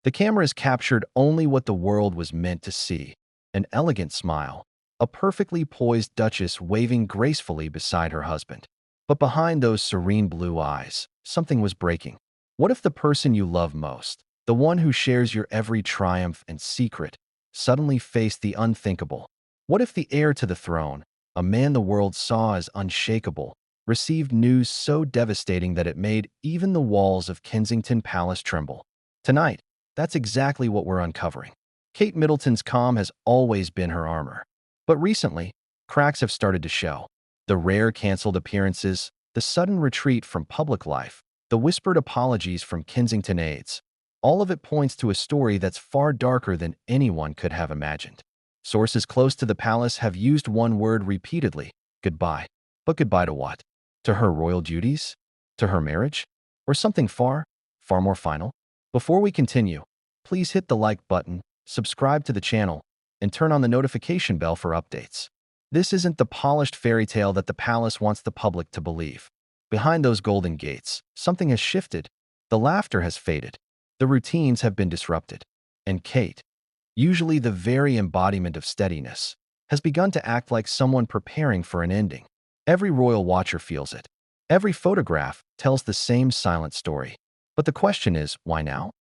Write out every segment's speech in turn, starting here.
The cameras captured only what the world was meant to see: an elegant smile, a perfectly poised duchess waving gracefully beside her husband. But behind those serene blue eyes, something was breaking. What if the person you love most, the one who shares your every triumph and secret, suddenly faced the unthinkable? What if the heir to the throne, a man the world saw as unshakable, received news so devastating that it made even the walls of Kensington Palace tremble? Tonight, that's exactly what we're uncovering. Kate Middleton's calm has always been her armor. But recently, cracks have started to show. The rare canceled appearances, the sudden retreat from public life, the whispered apologies from Kensington aides. All of it points to a story that's far darker than anyone could have imagined. Sources close to the palace have used one word repeatedly: goodbye. But goodbye to what? To her royal duties? To her marriage? Or something far, far more final? Before we continue, please hit the like button, subscribe to the channel, and turn on the notification bell for updates. This isn't the polished fairy tale that the palace wants the public to believe. Behind those golden gates, something has shifted. The laughter has faded. The routines have been disrupted. And Kate, usually the very embodiment of steadiness, has begun to act like someone preparing for an ending. Every royal watcher feels it. Every photograph tells the same silent story. But the question is, why now?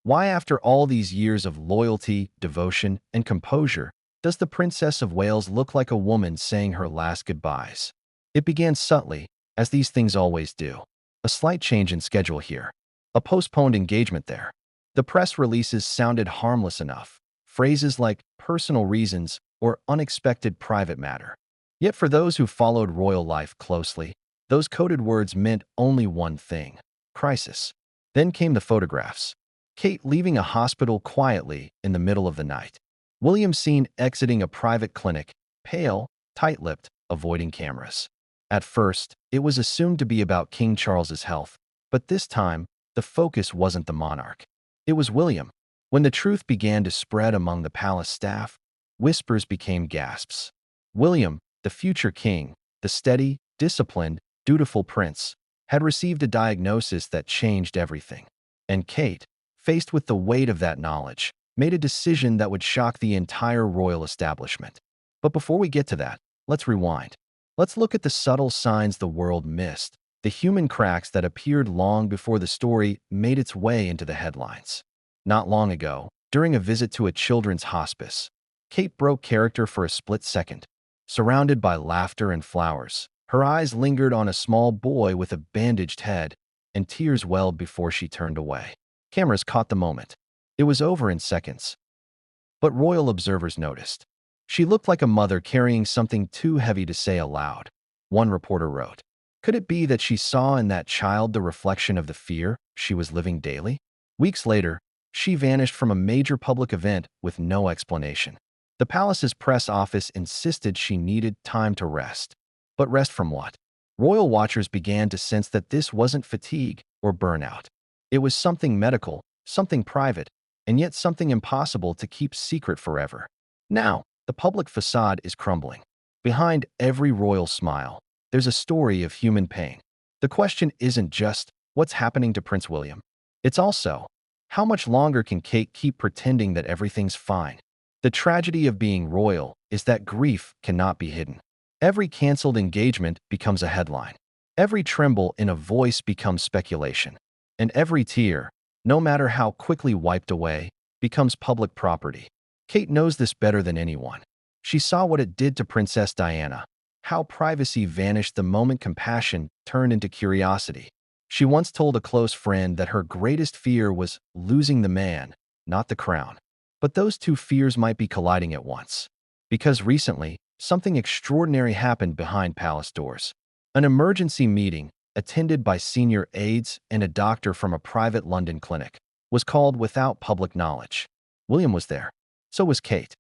Why, after all these years of loyalty, devotion, and composure, does the Princess of Wales look like a woman saying her last goodbyes? It began subtly, as these things always do. A slight change in schedule here. A postponed engagement there. The press releases sounded harmless enough. Phrases like personal reasons or unexpected private matter. Yet for those who followed royal life closely, those coded words meant only one thing: crisis. Then came the photographs. Kate leaving a hospital quietly in the middle of the night. William seen exiting a private clinic, pale, tight-lipped, avoiding cameras. At first, it was assumed to be about King Charles's health, but this time, the focus wasn't the monarch. It was William. When the truth began to spread among the palace staff, whispers became gasps. William, the future king, the steady, disciplined, dutiful prince, had received a diagnosis that changed everything. And Kate, faced with the weight of that knowledge, made a decision that would shock the entire royal establishment. But before we get to that, let's rewind. Let's look at the subtle signs the world missed, the human cracks that appeared long before the story made its way into the headlines. Not long ago, during a visit to a children's hospice, Kate broke character for a split second. Surrounded by laughter and flowers, her eyes lingered on a small boy with a bandaged head, and tears welled before she turned away. Cameras caught the moment. It was over in seconds. But royal observers noticed. She looked like a mother carrying something too heavy to say aloud. One reporter wrote, could it be that she saw in that child the reflection of the fear she was living daily? Weeks later, she vanished from a major public event with no explanation. The palace's press office insisted she needed time to rest. But rest from what? Royal watchers began to sense that this wasn't fatigue or burnout. It was something medical, something private, and yet something impossible to keep secret forever. Now, the public facade is crumbling. Behind every royal smile, there's a story of human pain. The question isn't just, what's happening to Prince William? It's also, how much longer can Kate keep pretending that everything's fine? The tragedy of being royal is that grief cannot be hidden. Every canceled engagement becomes a headline. Every tremble in a voice becomes speculation. And every tear, no matter how quickly wiped away, becomes public property. Kate knows this better than anyone. She saw what it did to Princess Diana, how privacy vanished the moment compassion turned into curiosity. She once told a close friend that her greatest fear was losing the man, not the crown. But those two fears might be colliding at once. Because recently, something extraordinary happened behind palace doors. An emergency meeting, attended by senior aides and a doctor from a private London clinic, was called without public knowledge. William was there. So was Kate.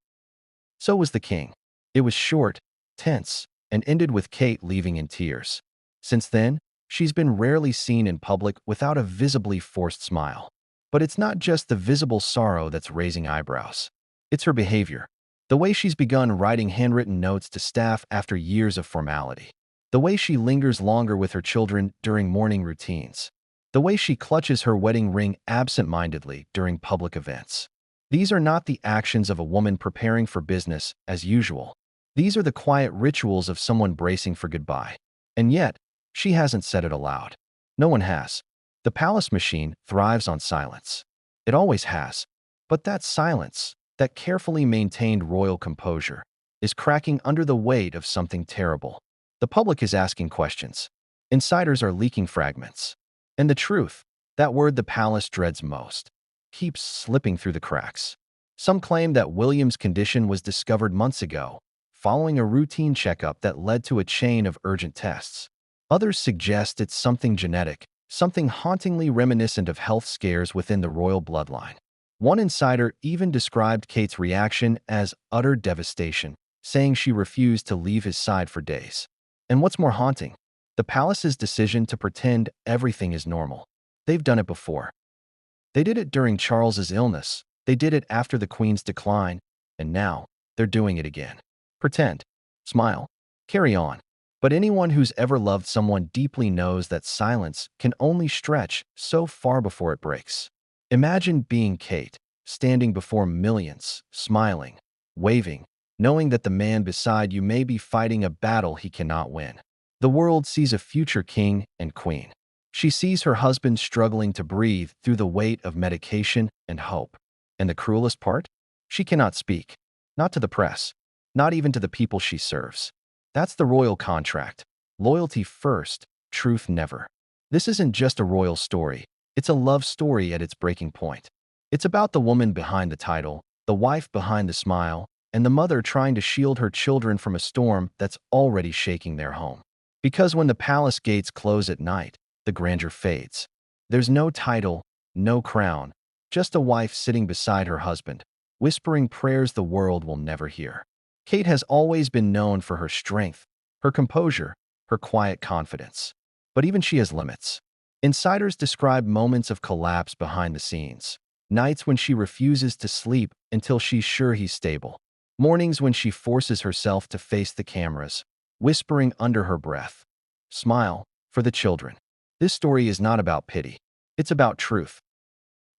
So was the king. It was short, tense, and ended with Kate leaving in tears. Since then, she's been rarely seen in public without a visibly forced smile. But it's not just the visible sorrow that's raising eyebrows. It's her behavior. The way she's begun writing handwritten notes to staff after years of formality. The way she lingers longer with her children during morning routines. The way she clutches her wedding ring absent-mindedly during public events. These are not the actions of a woman preparing for business as usual. These are the quiet rituals of someone bracing for goodbye. And yet, she hasn't said it aloud. No one has. The palace machine thrives on silence. It always has. But that silence, that carefully maintained royal composure, is cracking under the weight of something terrible. The public is asking questions. Insiders are leaking fragments. And the truth, that word the palace dreads most, keeps slipping through the cracks. Some claim that William's condition was discovered months ago, following a routine checkup that led to a chain of urgent tests. Others suggest it's something genetic, something hauntingly reminiscent of health scares within the royal bloodline. One insider even described Kate's reaction as utter devastation, saying she refused to leave his side for days. And what's more haunting? The palace's decision to pretend everything is normal. They've done it before. They did it during Charles's illness, they did it after the Queen's decline, and now they're doing it again. Pretend, smile, carry on. But anyone who's ever loved someone deeply knows that silence can only stretch so far before it breaks. Imagine being Kate, standing before millions, smiling, waving, knowing that the man beside you may be fighting a battle he cannot win. The world sees a future king and queen. She sees her husband struggling to breathe through the weight of medication and hope. And the cruelest part? She cannot speak. Not to the press. Not even to the people she serves. That's the royal contract. Loyalty first, truth never. This isn't just a royal story. It's a love story at its breaking point. It's about the woman behind the title, the wife behind the smile, and the mother trying to shield her children from a storm that's already shaking their home. Because when the palace gates close at night, the grandeur fades. There's no title, no crown, just a wife sitting beside her husband, whispering prayers the world will never hear. Kate has always been known for her strength, her composure, her quiet confidence. But even she has limits. Insiders describe moments of collapse behind the scenes, nights when she refuses to sleep until she's sure he's stable, mornings when she forces herself to face the cameras, whispering under her breath, "Smile for the children." This story is not about pity. It's about truth.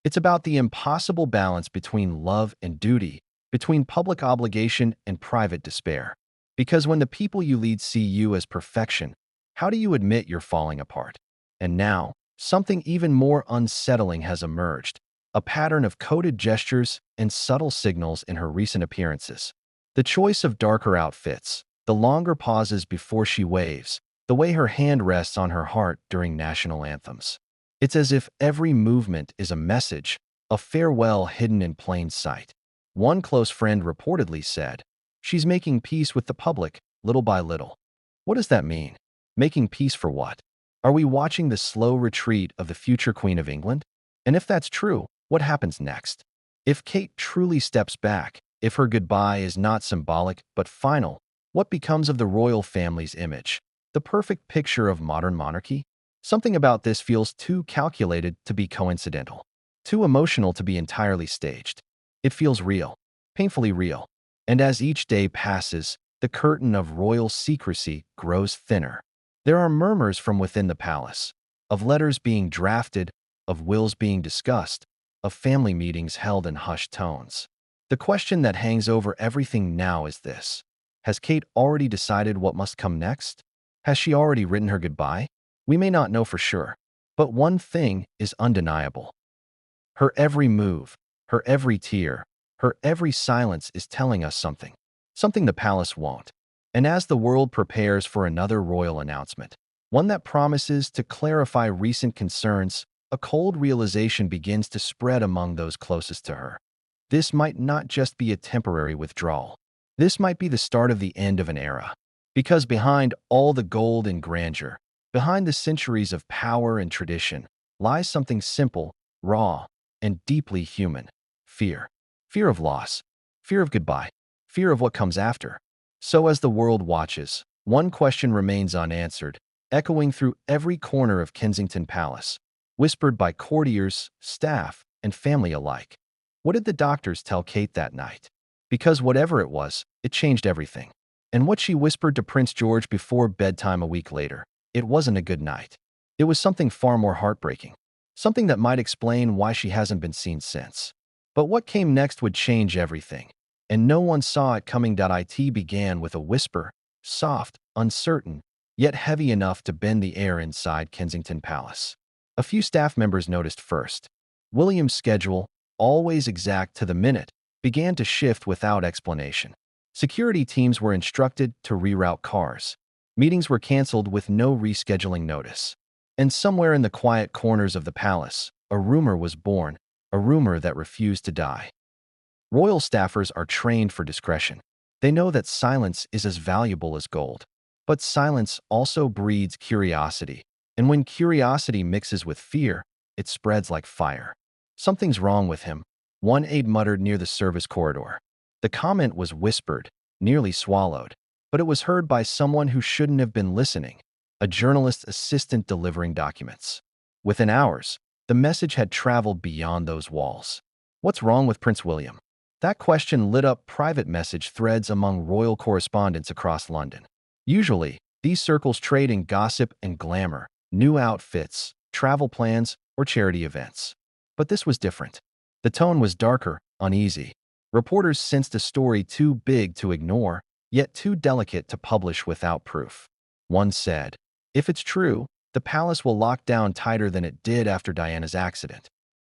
It's about the impossible balance between love and duty, between public obligation and private despair. Because when the people you lead see you as perfection, how do you admit you're falling apart? And now, something even more unsettling has emerged, a pattern of coded gestures and subtle signals in her recent appearances. The choice of darker outfits, the longer pauses before she waves, the way her hand rests on her heart during national anthems. It's as if every movement is a message, a farewell hidden in plain sight. One close friend reportedly said, "She's making peace with the public, little by little." What does that mean? Making peace for what? Are we watching the slow retreat of the future Queen of England? And if that's true, what happens next? If Kate truly steps back, if her goodbye is not symbolic but final, what becomes of the royal family's image? The perfect picture of modern monarchy? Something about this feels too calculated to be coincidental, too emotional to be entirely staged. It feels real, painfully real. And as each day passes, the curtain of royal secrecy grows thinner. There are murmurs from within the palace, of letters being drafted, of wills being discussed, of family meetings held in hushed tones. The question that hangs over everything now is this: has Kate already decided what must come next? Has she already written her goodbye? We may not know for sure, but one thing is undeniable. Her every move, her every tear, her every silence is telling us something, something the palace won't. And as the world prepares for another royal announcement, one that promises to clarify recent concerns, a cold realization begins to spread among those closest to her. This might not just be a temporary withdrawal. This might be the start of the end of an era. Because behind all the gold and grandeur, behind the centuries of power and tradition, lies something simple, raw, and deeply human: fear. Fear of loss, fear of goodbye, fear of what comes after. So as the world watches, one question remains unanswered, echoing through every corner of Kensington Palace, whispered by courtiers, staff, and family alike. What did the doctors tell Kate that night? Because whatever it was, it changed everything. And what she whispered to Prince George before bedtime a week later, it wasn't a good night. It was something far more heartbreaking. something that might explain why she hasn't been seen since. But what came next would change everything, and no one saw it coming. It began with a whisper, soft, uncertain, yet heavy enough to bend the air inside Kensington Palace. A few staff members noticed first. William's schedule, always exact to the minute, began to shift without explanation. Security teams were instructed to reroute cars. Meetings were canceled with no rescheduling notice. And somewhere in the quiet corners of the palace, a rumor was born, a rumor that refused to die. Royal staffers are trained for discretion. They know that silence is as valuable as gold. But silence also breeds curiosity. And when curiosity mixes with fear, it spreads like fire. "Something's wrong with him," one aide muttered near the service corridor. The comment was whispered, nearly swallowed, but it was heard by someone who shouldn't have been listening, a journalist's assistant delivering documents. Within hours, the message had traveled beyond those walls. "What's wrong with Prince William?" That question lit up private message threads among royal correspondents across London. Usually, these circles trade in gossip and glamour, new outfits, travel plans, or charity events. But this was different. The tone was darker, uneasy. Reporters sensed a story too big to ignore, yet too delicate to publish without proof. One said, "If it's true, the palace will lock down tighter than it did after Diana's accident."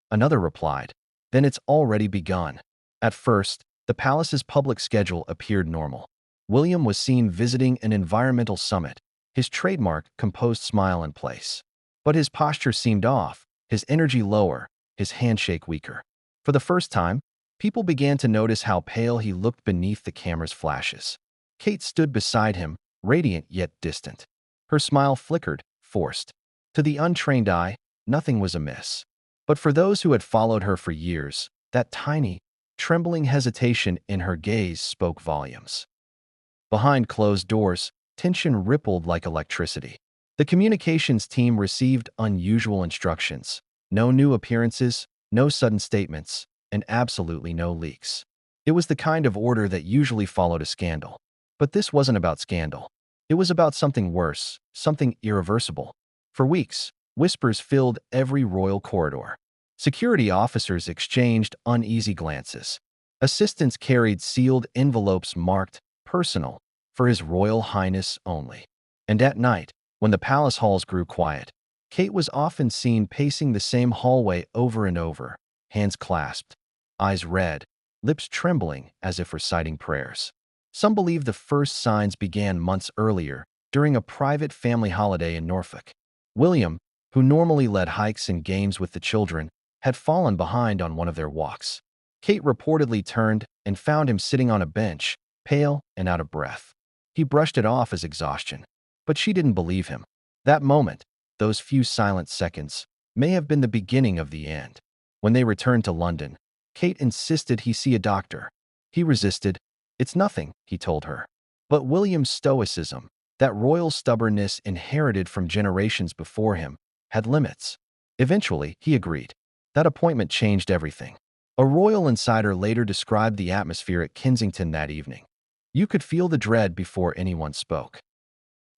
Another replied, "Then it's already begun." At first, the palace's public schedule appeared normal. William was seen visiting an environmental summit, his trademark composed smile in place. But his posture seemed off, his energy lower, his handshake weaker. For the first time, people began to notice how pale he looked beneath the camera's flashes. Kate stood beside him, radiant yet distant. Her smile flickered, forced. To the untrained eye, nothing was amiss. But for those who had followed her for years, that tiny, trembling hesitation in her gaze spoke volumes. Behind closed doors, tension rippled like electricity. The communications team received unusual instructions. No new appearances, no sudden statements, and absolutely no leaks. It was the kind of order that usually followed a scandal. But this wasn't about scandal. It was about something worse, something irreversible. For weeks, whispers filled every royal corridor. Security officers exchanged uneasy glances. Assistants carried sealed envelopes marked "personal" for His Royal Highness only. And at night, when the palace halls grew quiet, Kate was often seen pacing the same hallway over and over, hands clasped, eyes red, lips trembling as if reciting prayers. Some believe the first signs began months earlier, during a private family holiday in Norfolk. William, who normally led hikes and games with the children, had fallen behind on one of their walks. Kate reportedly turned and found him sitting on a bench, pale and out of breath. He brushed it off as exhaustion, but she didn't believe him. That moment, those few silent seconds, may have been the beginning of the end. When they returned to London, Kate insisted he see a doctor. He resisted. "It's nothing," he told her. But William's stoicism, that royal stubbornness inherited from generations before him, had limits. Eventually, he agreed. That appointment changed everything. A royal insider later described the atmosphere at Kensington that evening. You could feel the dread before anyone spoke.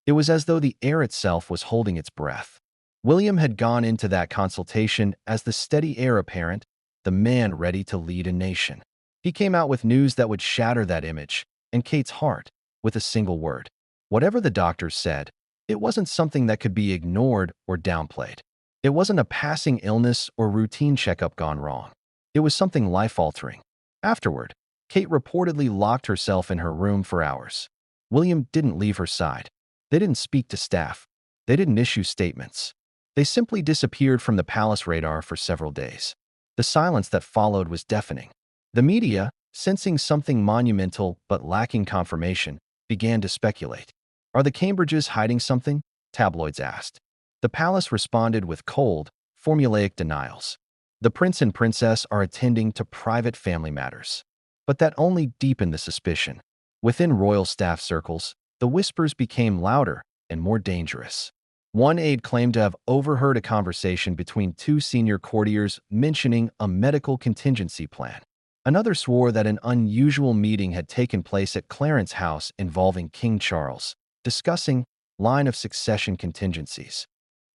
It was as though the air itself was holding its breath. William had gone into that consultation as the steady heir apparent, the man ready to lead a nation. He came out with news that would shatter that image, and Kate's heart, with a single word. Whatever the doctors said, it wasn't something that could be ignored or downplayed. It wasn't a passing illness or routine checkup gone wrong. It was something life-altering. Afterward, Kate reportedly locked herself in her room for hours. William didn't leave her side. They didn't speak to staff. They didn't issue statements. They simply disappeared from the palace radar for several days. The silence that followed was deafening. The media, sensing something monumental but lacking confirmation, began to speculate. "Are the Cambridges hiding something?" tabloids asked. The palace responded with cold, formulaic denials. The prince and princess are attending to private family matters. But that only deepened the suspicion. Within royal staff circles, the whispers became louder and more dangerous. One aide claimed to have overheard a conversation between two senior courtiers mentioning a medical contingency plan. Another swore that an unusual meeting had taken place at Clarence House involving King Charles, discussing line of succession contingencies.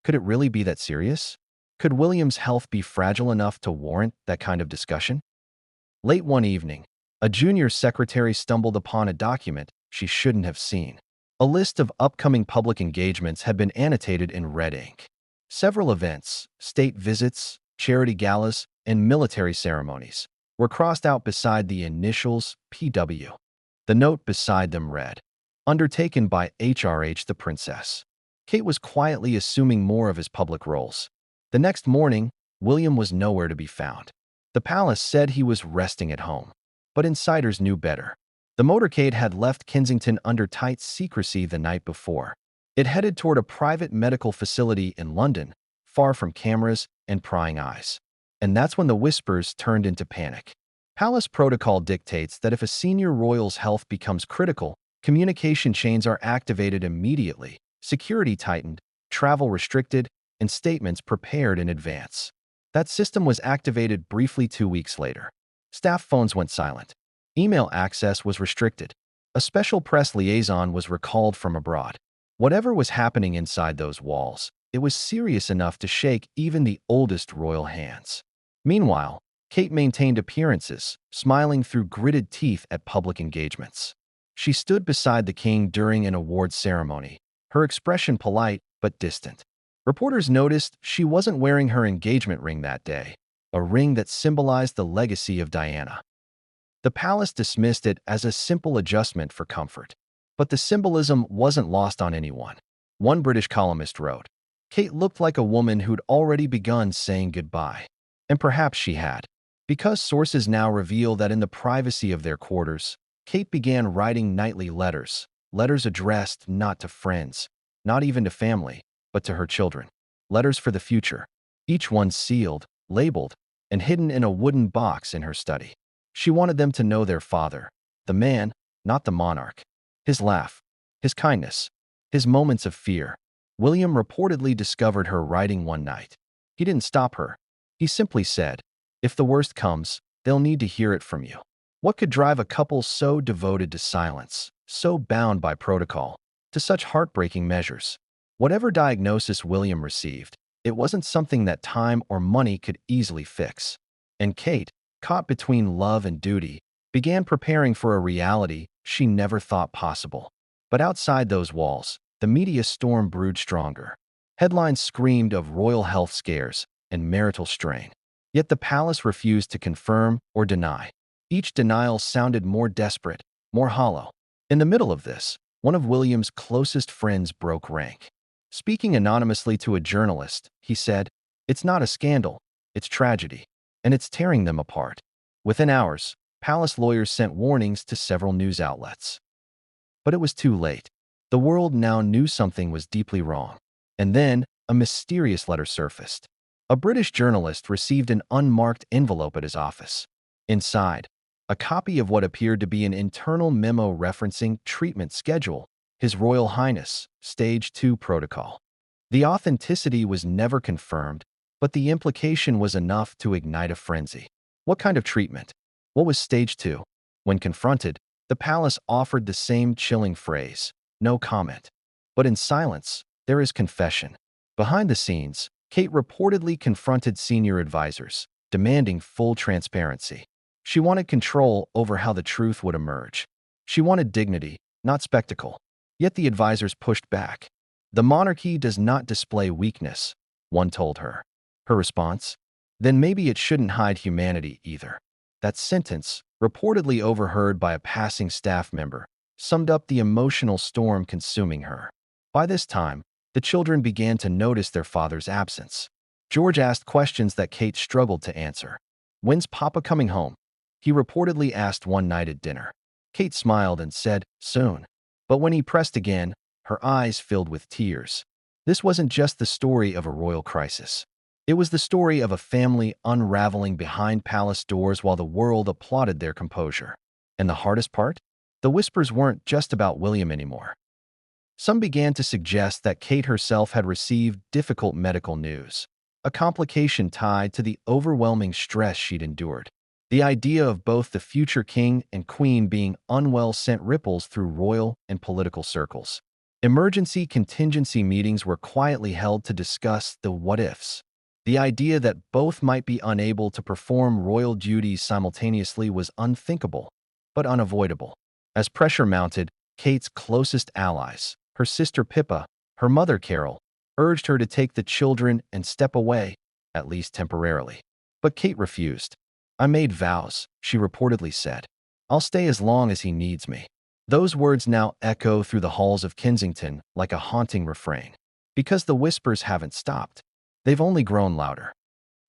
Could it really be that serious? Could William's health be fragile enough to warrant that kind of discussion? Late one evening, a junior secretary stumbled upon a document she shouldn't have seen. A list of upcoming public engagements had been annotated in red ink. Several events, state visits, charity galas, and military ceremonies were crossed out beside the initials PW. The note beside them read, "Undertaken by HRH the Princess." Kate was quietly assuming more of his public roles. The next morning, William was nowhere to be found. The palace said he was resting at home, but insiders knew better. The motorcade had left Kensington under tight secrecy the night before. It headed toward a private medical facility in London, far from cameras and prying eyes. And that's when the whispers turned into panic. Palace protocol dictates that if a senior royal's health becomes critical, communication chains are activated immediately, security tightened, travel restricted, and statements prepared in advance. That system was activated briefly 2 weeks later. Staff phones went silent. Email access was restricted. A special press liaison was recalled from abroad. Whatever was happening inside those walls, it was serious enough to shake even the oldest royal hands. Meanwhile, Kate maintained appearances, smiling through gritted teeth at public engagements. She stood beside the king during an awards ceremony, her expression polite but distant. Reporters noticed she wasn't wearing her engagement ring that day, a ring that symbolized the legacy of Diana. The palace dismissed it as a simple adjustment for comfort. But the symbolism wasn't lost on anyone. One British columnist wrote, "Kate looked like a woman who'd already begun saying goodbye." And perhaps she had, because sources now reveal that in the privacy of their quarters, Kate began writing nightly letters addressed not to friends, not even to family, but to her children. Letters for the future, each one sealed, labeled, and hidden in a wooden box in her study. She wanted them to know their father, the man, not the monarch. His laugh, his kindness, his moments of fear. William reportedly discovered her writing one night. He didn't stop her. He simply said, "If the worst comes, they'll need to hear it from you." What could drive a couple so devoted to silence, so bound by protocol, to such heartbreaking measures? Whatever diagnosis William received, it wasn't something that time or money could easily fix. And Kate, caught between love and duty, began preparing for a reality she never thought possible. But outside those walls, the media storm brewed stronger. Headlines screamed of royal health scares and marital strain. Yet the palace refused to confirm or deny. Each denial sounded more desperate, more hollow. In the middle of this, one of William's closest friends broke rank. Speaking anonymously to a journalist, he said, "It's not a scandal, it's tragedy, and it's tearing them apart." Within hours, palace lawyers sent warnings to several news outlets. But it was too late. The world now knew something was deeply wrong. And then, a mysterious letter surfaced. A British journalist received an unmarked envelope at his office. Inside, a copy of what appeared to be an internal memo referencing treatment schedule, His Royal Highness, Stage 2 protocol. The authenticity was never confirmed, but the implication was enough to ignite a frenzy. What kind of treatment? What was Stage 2? When confronted, the palace offered the same chilling phrase, "No comment." But in silence, there is confession. Behind the scenes, Kate reportedly confronted senior advisors, demanding full transparency. She wanted control over how the truth would emerge. She wanted dignity, not spectacle. Yet the advisors pushed back. "The monarchy does not display weakness," one told her. Her response? "Then maybe it shouldn't hide humanity either." That sentence, reportedly overheard by a passing staff member, summed up the emotional storm consuming her. By this time, the children began to notice their father's absence. George asked questions that Kate struggled to answer. "When's Papa coming home?" he reportedly asked one night at dinner. Kate smiled and said, "Soon." But when he pressed again, her eyes filled with tears. This wasn't just the story of a royal crisis. It was the story of a family unraveling behind palace doors while the world applauded their composure. And the hardest part? The whispers weren't just about William anymore. Some began to suggest that Kate herself had received difficult medical news, a complication tied to the overwhelming stress she'd endured. The idea of both the future king and queen being unwell sent ripples through royal and political circles. Emergency contingency meetings were quietly held to discuss the what-ifs. The idea that both might be unable to perform royal duties simultaneously was unthinkable, but unavoidable. As pressure mounted, Kate's closest allies, her sister Pippa, her mother Carol, urged her to take the children and step away, at least temporarily. But Kate refused. "I made vows," she reportedly said. "I'll stay as long as he needs me." Those words now echo through the halls of Kensington like a haunting refrain. Because the whispers haven't stopped. They've only grown louder.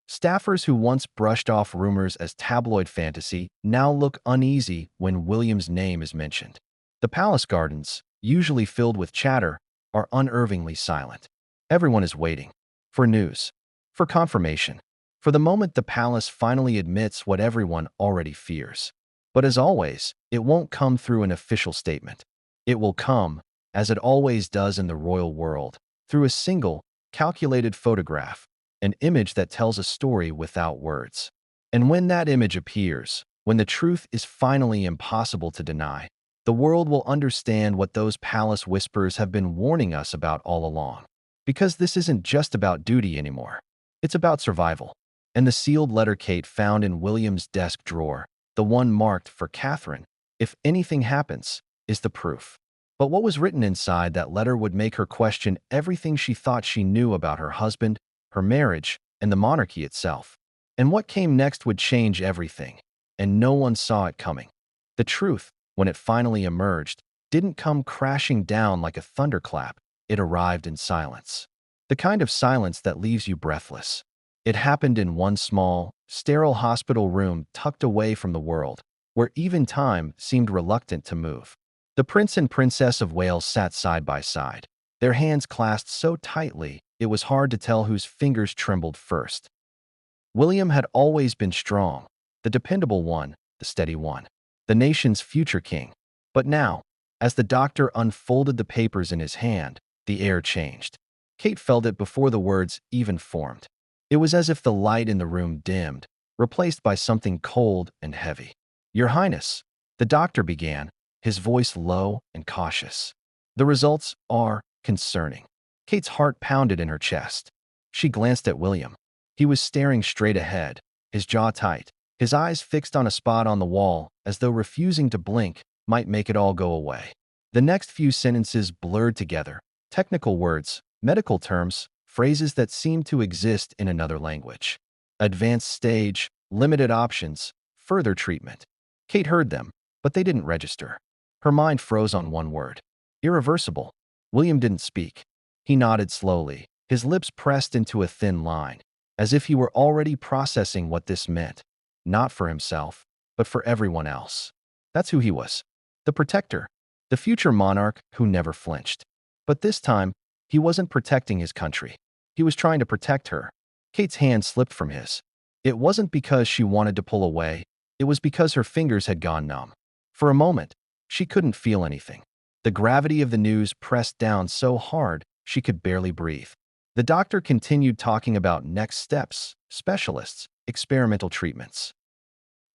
Staffers who once brushed off rumors as tabloid fantasy now look uneasy when William's name is mentioned. The palace gardens, usually filled with chatter, are unnervingly silent. Everyone is waiting. For news. For confirmation. For the moment the palace finally admits what everyone already fears. But as always, it won't come through an official statement. It will come, as it always does in the royal world, through a single, calculated photograph, an image that tells a story without words. And when that image appears, when the truth is finally impossible to deny, the world will understand what those palace whispers have been warning us about all along. Because this isn't just about duty anymore. It's about survival. And the sealed letter Kate found in William's desk drawer, the one marked for Catherine, if anything happens, is the proof. But what was written inside that letter would make her question everything she thought she knew about her husband, her marriage, and the monarchy itself. And what came next would change everything, and no one saw it coming. The truth, when it finally emerged, didn't come crashing down like a thunderclap. It arrived in silence. The kind of silence that leaves you breathless. It happened in one small, sterile hospital room tucked away from the world, where even time seemed reluctant to move. The Prince and Princess of Wales sat side by side, their hands clasped so tightly it was hard to tell whose fingers trembled first. William had always been strong, the dependable one, the steady one, the nation's future king. But now, as the doctor unfolded the papers in his hand, the air changed. Kate felt it before the words even formed. It was as if the light in the room dimmed, replaced by something cold and heavy. "Your Highness," the doctor began, his voice low and cautious. "The results are concerning." Kate's heart pounded in her chest. She glanced at William. He was staring straight ahead, his jaw tight, his eyes fixed on a spot on the wall, as though refusing to blink might make it all go away. The next few sentences blurred together, technical words, medical terms, phrases that seemed to exist in another language. Advanced stage, limited options, further treatment. Kate heard them, but they didn't register. Her mind froze on one word. Irreversible. William didn't speak. He nodded slowly, his lips pressed into a thin line, as if he were already processing what this meant. Not for himself, but for everyone else. That's who he was. The protector. The future monarch who never flinched. But this time, he wasn't protecting his country. He was trying to protect her. Kate's hand slipped from his. It wasn't because she wanted to pull away. It was because her fingers had gone numb. For a moment, she couldn't feel anything. The gravity of the news pressed down so hard she could barely breathe. The doctor continued talking about next steps, specialists, experimental treatments.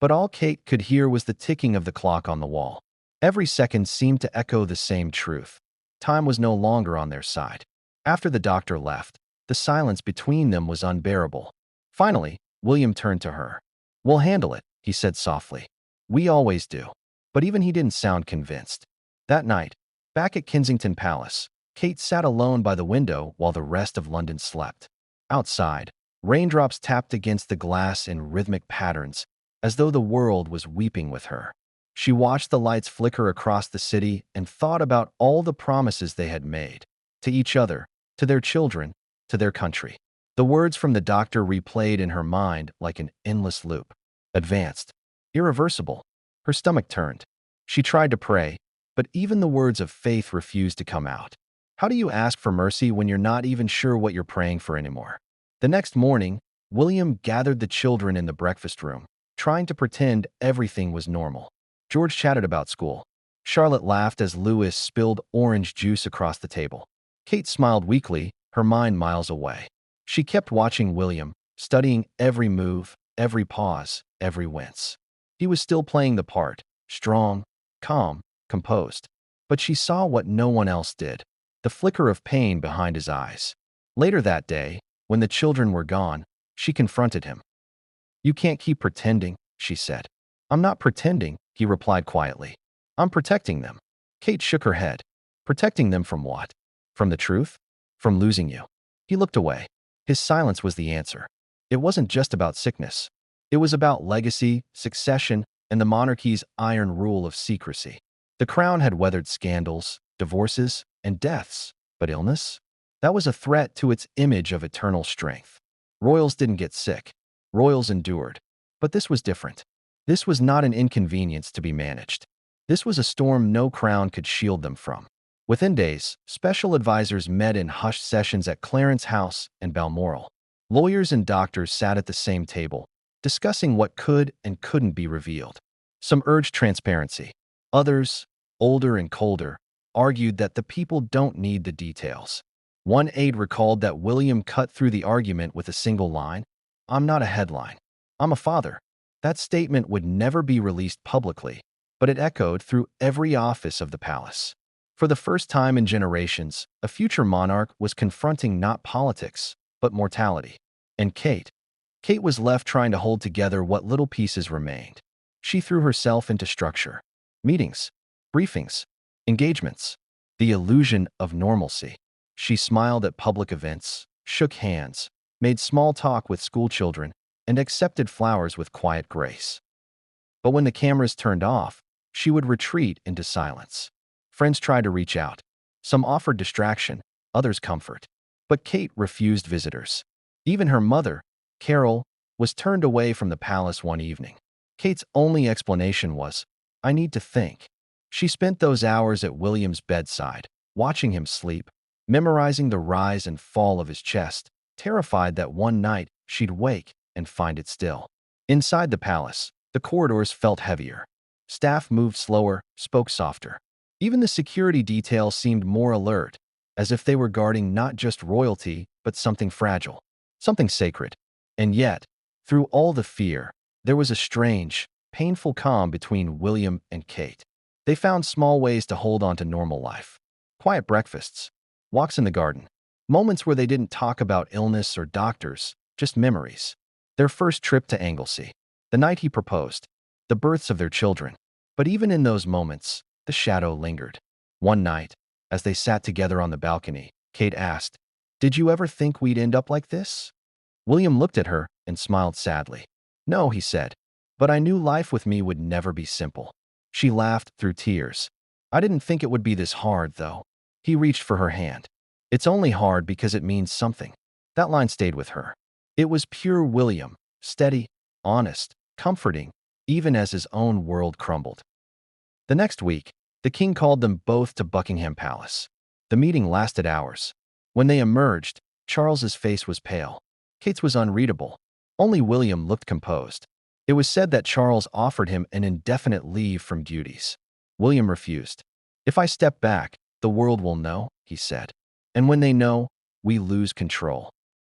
But all Kate could hear was the ticking of the clock on the wall. Every second seemed to echo the same truth. Time was no longer on their side. After the doctor left, the silence between them was unbearable. Finally, William turned to her. "We'll handle it," he said softly. "We always do." But even he didn't sound convinced. That night, back at Kensington Palace, Kate sat alone by the window while the rest of London slept. Outside, raindrops tapped against the glass in rhythmic patterns, as though the world was weeping with her. She watched the lights flicker across the city and thought about all the promises they had made, to each other, to their children, to their country. The words from the doctor replayed in her mind like an endless loop. Advanced. Irreversible. Her stomach turned. She tried to pray, but even the words of faith refused to come out. How do you ask for mercy when you're not even sure what you're praying for anymore? The next morning, William gathered the children in the breakfast room, trying to pretend everything was normal. George chatted about school. Charlotte laughed as Louis spilled orange juice across the table. Kate smiled weakly, her mind miles away. She kept watching William, studying every move, every pause, every wince. He was still playing the part, strong, calm, composed. But she saw what no one else did, the flicker of pain behind his eyes. Later that day, when the children were gone, She confronted him. "You can't keep pretending," she said. "I'm not pretending," he replied quietly. "I'm protecting them." Kate shook her head. "Protecting them from what? From the truth? From losing you?" He looked away. His silence was the answer. It wasn't just about sickness. It was about legacy, succession, and the monarchy's iron rule of secrecy. The crown had weathered scandals, divorces, and deaths, but illness? That was a threat to its image of eternal strength. Royals didn't get sick. Royals endured. But this was different. This was not an inconvenience to be managed. This was a storm no crown could shield them from. Within days, special advisors met in hushed sessions at Clarence House in Balmoral. Lawyers and doctors sat at the same table, discussing what could and couldn't be revealed. Some urged transparency. Others, older and colder, argued that the people don't need the details. One aide recalled that William cut through the argument with a single line, "I'm not a headline. I'm a father." That statement would never be released publicly, but it echoed through every office of the palace. For the first time in generations, a future monarch was confronting not politics, but mortality. And Kate was left trying to hold together what little pieces remained. She threw herself into structure. Meetings, briefings, engagements, the illusion of normalcy. She smiled at public events, shook hands, made small talk with schoolchildren, and accepted flowers with quiet grace. But when the cameras turned off, she would retreat into silence. Friends tried to reach out. Some offered distraction, others comfort. But Kate refused visitors. Even her mother, Carol, was turned away from the palace one evening. Kate's only explanation was, "I need to think." She spent those hours at William's bedside, watching him sleep, memorizing the rise and fall of his chest, terrified that one night she'd wake and find it still. Inside the palace, the corridors felt heavier. Staff moved slower, spoke softer. Even the security detail seemed more alert, as if they were guarding not just royalty, but something fragile, something sacred. And yet, through all the fear, there was a strange, painful calm between William and Kate. They found small ways to hold on to normal life. Quiet breakfasts, walks in the garden, moments where they didn't talk about illness or doctors, just memories. Their first trip to Anglesey, the night he proposed, the births of their children. But even in those moments, the shadow lingered. One night, as they sat together on the balcony, Kate asked, "Did you ever think we'd end up like this?" William looked at her and smiled sadly. "No," he said, "but I knew life with me would never be simple." She laughed through tears. "I didn't think it would be this hard, though." He reached for her hand. "It's only hard because it means something." That line stayed with her. It was pure William, steady, honest, comforting, even as his own world crumbled. The next week, the king called them both to Buckingham Palace. The meeting lasted hours. When they emerged, Charles's face was pale. Kate's was unreadable. Only William looked composed. It was said that Charles offered him an indefinite leave from duties. William refused. "If I step back, the world will know," he said. "And when they know, we lose control."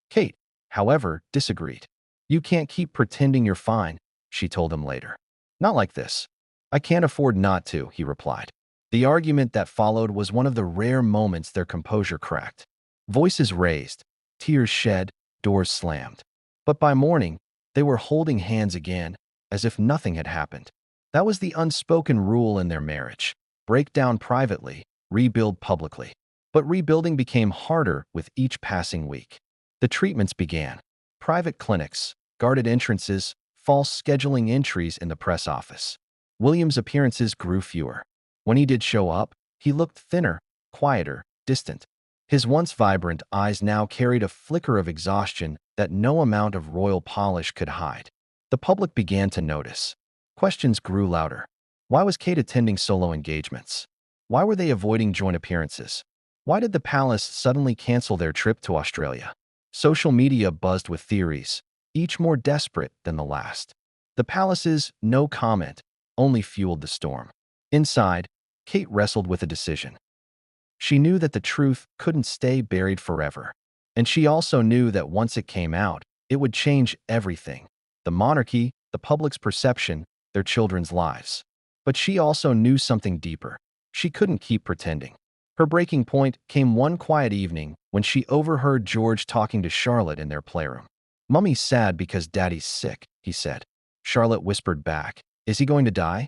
Kate, however, disagreed. "You can't keep pretending you're fine," she told him later. "Not like this." "I can't afford not to," he replied. The argument that followed was one of the rare moments their composure cracked. Voices raised, tears shed, doors slammed. But by morning, they were holding hands again, as if nothing had happened. That was the unspoken rule in their marriage. Break down privately, rebuild publicly. But rebuilding became harder with each passing week. The treatments began. Private clinics, guarded entrances, false scheduling entries in the press office. William's appearances grew fewer. When he did show up, he looked thinner, quieter, distant. His once vibrant eyes now carried a flicker of exhaustion that no amount of royal polish could hide. The public began to notice. Questions grew louder. Why was Kate attending solo engagements? Why were they avoiding joint appearances? Why did the palace suddenly cancel their trip to Australia? Social media buzzed with theories, each more desperate than the last. The palace's no comment only fueled the storm. Inside, Kate wrestled with a decision. She knew that the truth couldn't stay buried forever. And she also knew that once it came out, it would change everything. The monarchy, the public's perception, their children's lives. But she also knew something deeper. She couldn't keep pretending. Her breaking point came one quiet evening when she overheard George talking to Charlotte in their playroom. "Mummy's sad because Daddy's sick," he said. Charlotte whispered back, "Is he going to die?"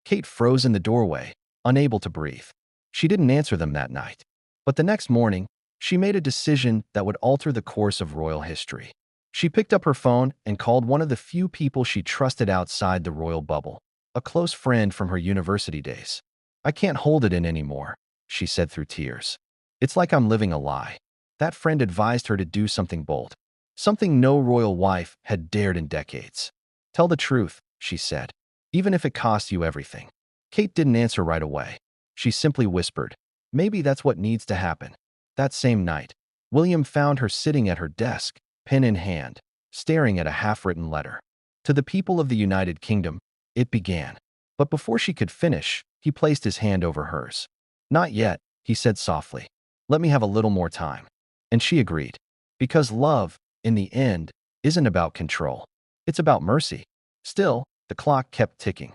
Kate froze in the doorway, unable to breathe. She didn't answer them that night. But the next morning, she made a decision that would alter the course of royal history. She picked up her phone and called one of the few people she trusted outside the royal bubble, a close friend from her university days. "I can't hold it in anymore," she said through tears. "It's like I'm living a lie." That friend advised her to do something bold, something no royal wife had dared in decades. "Tell the truth," she said, "even if it costs you everything." Kate didn't answer right away. She simply whispered, "Maybe that's what needs to happen." That same night, William found her sitting at her desk, pen in hand, staring at a half-written letter. "To the people of the United Kingdom," it began. But before she could finish, he placed his hand over hers. "Not yet," he said softly. "Let me have a little more time." And she agreed. Because love, in the end, isn't about control. It's about mercy. Still, the clock kept ticking.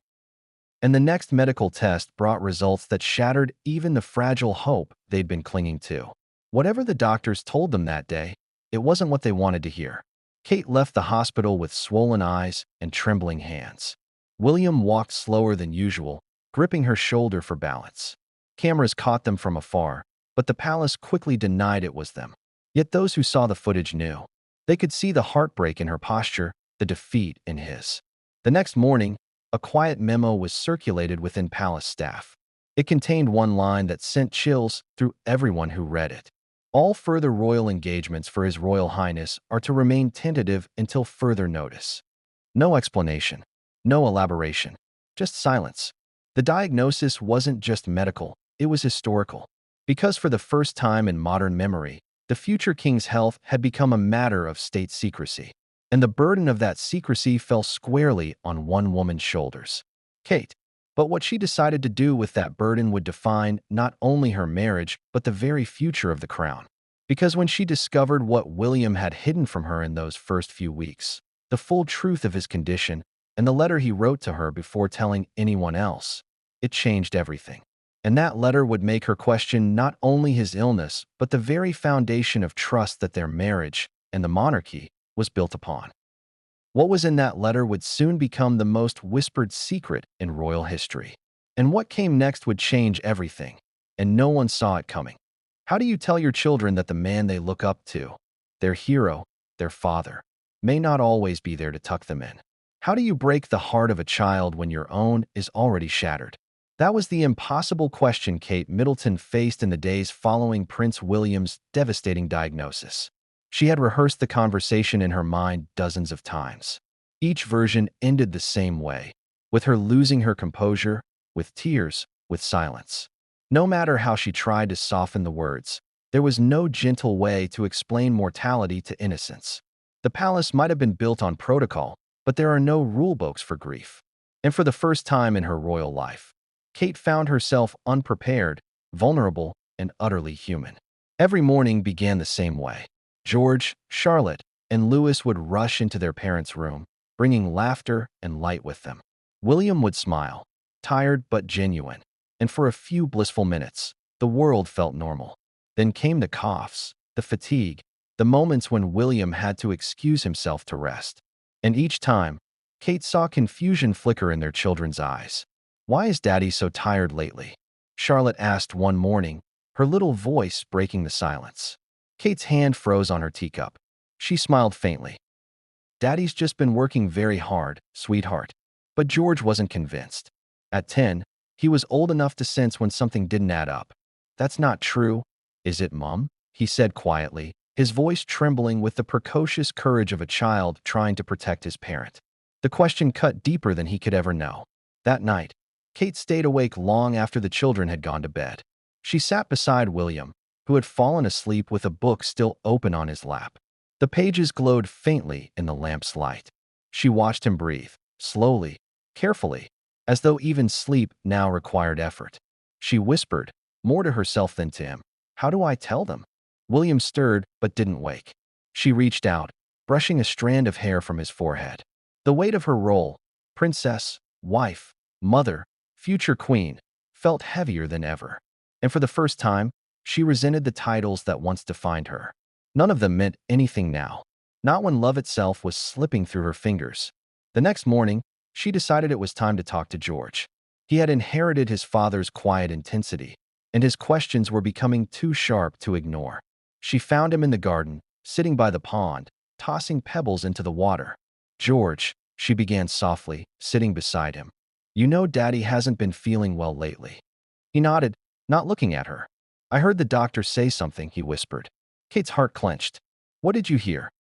And the next medical test brought results that shattered even the fragile hope they'd been clinging to. Whatever the doctors told them that day, it wasn't what they wanted to hear. Kate left the hospital with swollen eyes and trembling hands. William walked slower than usual, gripping her shoulder for balance. Cameras caught them from afar, but the palace quickly denied it was them. Yet those who saw the footage knew. They could see the heartbreak in her posture, the defeat in his. The next morning, a quiet memo was circulated within palace staff. It contained one line that sent chills through everyone who read it. "All further royal engagements for His Royal Highness are to remain tentative until further notice." No explanation, no elaboration, just silence. The diagnosis wasn't just medical, it was historical. Because for the first time in modern memory, the future king's health had become a matter of state secrecy. And the burden of that secrecy fell squarely on one woman's shoulders, Kate. But what she decided to do with that burden would define not only her marriage, but the very future of the crown. Because when she discovered what William had hidden from her in those first few weeks, the full truth of his condition, and the letter he wrote to her before telling anyone else, it changed everything. And that letter would make her question not only his illness, but the very foundation of trust that their marriage and the monarchy was built upon. What was in that letter would soon become the most whispered secret in royal history. And what came next would change everything, and no one saw it coming. How do you tell your children that the man they look up to, their hero, their father, may not always be there to tuck them in? How do you break the heart of a child when your own is already shattered? That was the impossible question Kate Middleton faced in the days following Prince William's devastating diagnosis. She had rehearsed the conversation in her mind dozens of times. Each version ended the same way, with her losing her composure, with tears, with silence. No matter how she tried to soften the words, there was no gentle way to explain mortality to innocence. The palace might have been built on protocol, but there are no rulebooks for grief. And for the first time in her royal life, Kate found herself unprepared, vulnerable, and utterly human. Every morning began the same way. George, Charlotte, and Louis would rush into their parents' room, bringing laughter and light with them. William would smile, tired but genuine, and for a few blissful minutes, the world felt normal. Then came the coughs, the fatigue, the moments when William had to excuse himself to rest. And each time, Kate saw confusion flicker in their children's eyes. "Why is Daddy so tired lately?" Charlotte asked one morning, her little voice breaking the silence. Kate's hand froze on her teacup. She smiled faintly. "Daddy's just been working very hard, sweetheart." But George wasn't convinced. At 10, he was old enough to sense when something didn't add up. "That's not true, is it, Mum?" he said quietly, his voice trembling with the precocious courage of a child trying to protect his parent. The question cut deeper than he could ever know. That night, Kate stayed awake long after the children had gone to bed. She sat beside William, who had fallen asleep with a book still open on his lap. The pages glowed faintly in the lamp's light. She watched him breathe, slowly, carefully, as though even sleep now required effort. She whispered, more to herself than to him, "How do I tell them?" William stirred but didn't wake. She reached out, brushing a strand of hair from his forehead. The weight of her role, princess, wife, mother, future queen, felt heavier than ever. And for the first time, she resented the titles that once defined her. None of them meant anything now. not when love itself was slipping through her fingers. The next morning, she decided it was time to talk to George. He had inherited his father's quiet intensity, and his questions were becoming too sharp to ignore. She found him in the garden, sitting by the pond, tossing pebbles into the water. "George," she began softly, sitting beside him. "You know Daddy hasn't been feeling well lately." He nodded, not looking at her. "I heard the doctor say something," he whispered. Kate's heart clenched. "What did you hear?"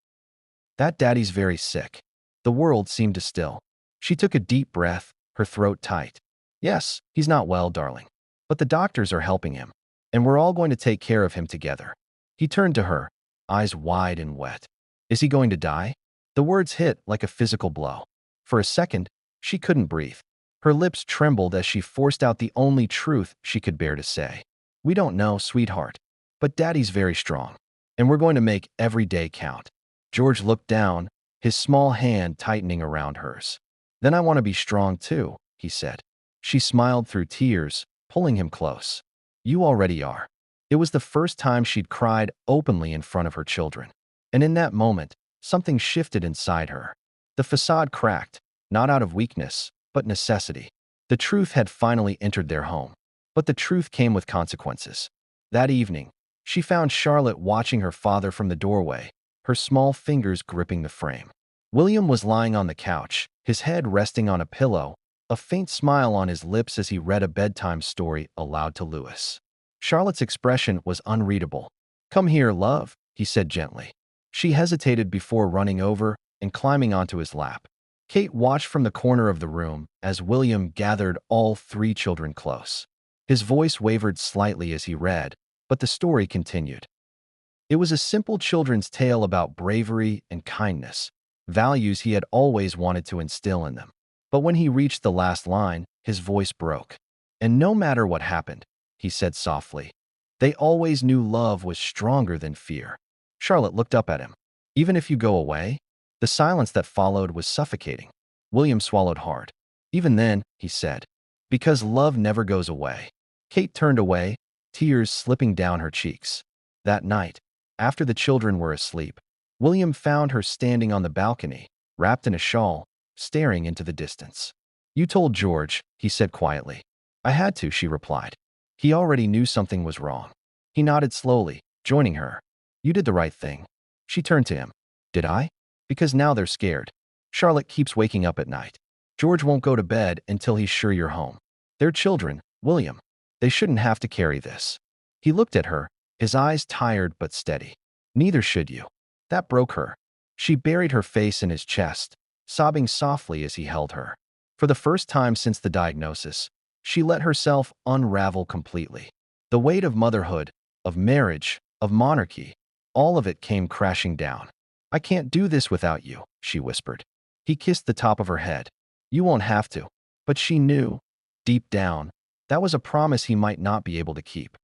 "That Daddy's very sick." The world seemed to still. She took a deep breath, her throat tight. "Yes, he's not well, darling. But the doctors are helping him, and we're all going to take care of him together." He turned to her, eyes wide and wet. "Is he going to die?" The words hit like a physical blow. For a second, she couldn't breathe. Her lips trembled as she forced out the only truth she could bear to say. "We don't know, sweetheart. But Daddy's very strong, and we're going to make every day count." George looked down, his small hand tightening around hers. "Then I want to be strong too," he said. She smiled through tears, pulling him close. "You already are." It was the first time she'd cried openly in front of her children. And in that moment, something shifted inside her. The facade cracked, not out of weakness, but necessity. The truth had finally entered their home. But the truth came with consequences. That evening, she found Charlotte watching her father from the doorway, her small fingers gripping the frame. William was lying on the couch, his head resting on a pillow, a faint smile on his lips as he read a bedtime story aloud to Louis. Charlotte's expression was unreadable. "Come here, love," he said gently. She hesitated before running over and climbing onto his lap. Kate watched from the corner of the room as William gathered all three children close. His voice wavered slightly as he read, but the story continued. It was a simple children's tale about bravery and kindness, values he had always wanted to instill in them. But when he reached the last line, his voice broke. "And no matter what happened," he said softly, "they always knew love was stronger than fear." Charlotte looked up at him. "Even if you go away?" The silence that followed was suffocating. William swallowed hard. "Even then," he said, "because love never goes away." Kate turned away, tears slipping down her cheeks. That night, after the children were asleep, William found her standing on the balcony, wrapped in a shawl, staring into the distance. "You told George," he said quietly. "I had to," she replied. He already knew something was wrong. He nodded slowly, joining her. "You did the right thing." She turned to him. "Did I?" "Because now they're scared. Charlotte keeps waking up at night. George won't go to bed until he's sure you're home. They're children, William. They shouldn't have to carry this." He looked at her, his eyes tired but steady. "Neither should you." That broke her. She buried her face in his chest, sobbing softly as he held her. For the first time since the diagnosis, she let herself unravel completely. The weight of motherhood, of marriage, of monarchy, all of it came crashing down. "I can't do this without you," she whispered. He kissed the top of her head. "You won't have to." But she knew, deep down, that was a promise he might not be able to keep.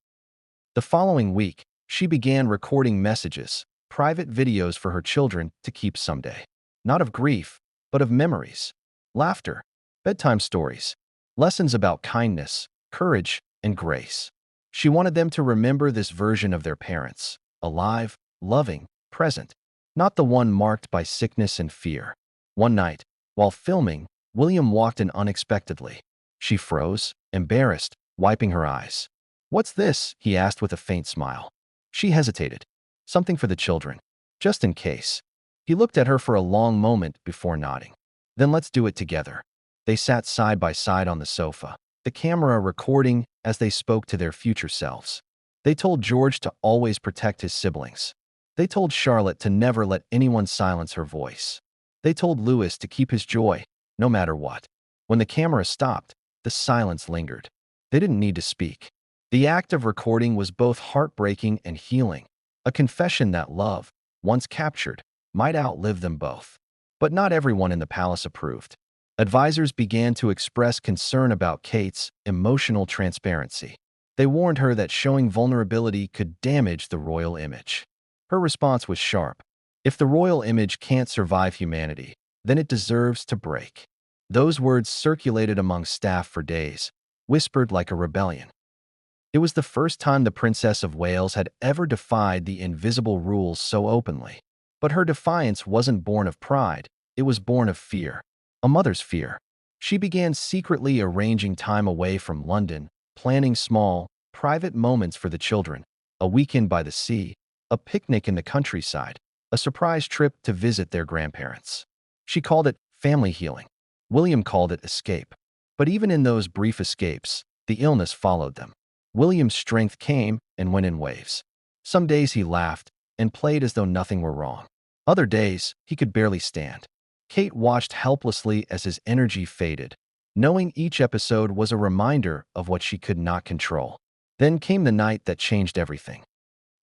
The following week, she began recording messages, private videos for her children to keep someday. Not of grief, but of memories, laughter, bedtime stories, lessons about kindness, courage, and grace. She wanted them to remember this version of their parents, alive, loving, present, not the one marked by sickness and fear. One night, while filming, William walked in unexpectedly. She froze, embarrassed, wiping her eyes. "What's this?" he asked with a faint smile. She hesitated. "Something for the children. Just in case." He looked at her for a long moment before nodding. "Then let's do it together." They sat side by side on the sofa, the camera recording as they spoke to their future selves. They told George to always protect his siblings. They told Charlotte to never let anyone silence her voice. They told Louis to keep his joy, no matter what. When the camera stopped, the silence lingered. They didn't need to speak. The act of recording was both heartbreaking and healing, a confession that love, once captured, might outlive them both. But not everyone in the palace approved. Advisors began to express concern about Kate's emotional transparency. They warned her that showing vulnerability could damage the royal image. Her response was sharp. If the royal image can't survive humanity, then it deserves to break. Those words circulated among staff for days, whispered like a rebellion. It was the first time the Princess of Wales had ever defied the invisible rules so openly. But her defiance wasn't born of pride, it was born of fear. A mother's fear. She began secretly arranging time away from London, planning small, private moments for the children, a weekend by the sea, a picnic in the countryside, a surprise trip to visit their grandparents. She called it family healing. William called it escape. But even in those brief escapes, the illness followed them. William's strength came and went in waves. Some days he laughed and played as though nothing were wrong. Other days, he could barely stand. Kate watched helplessly as his energy faded, knowing each episode was a reminder of what she could not control. Then came the night that changed everything.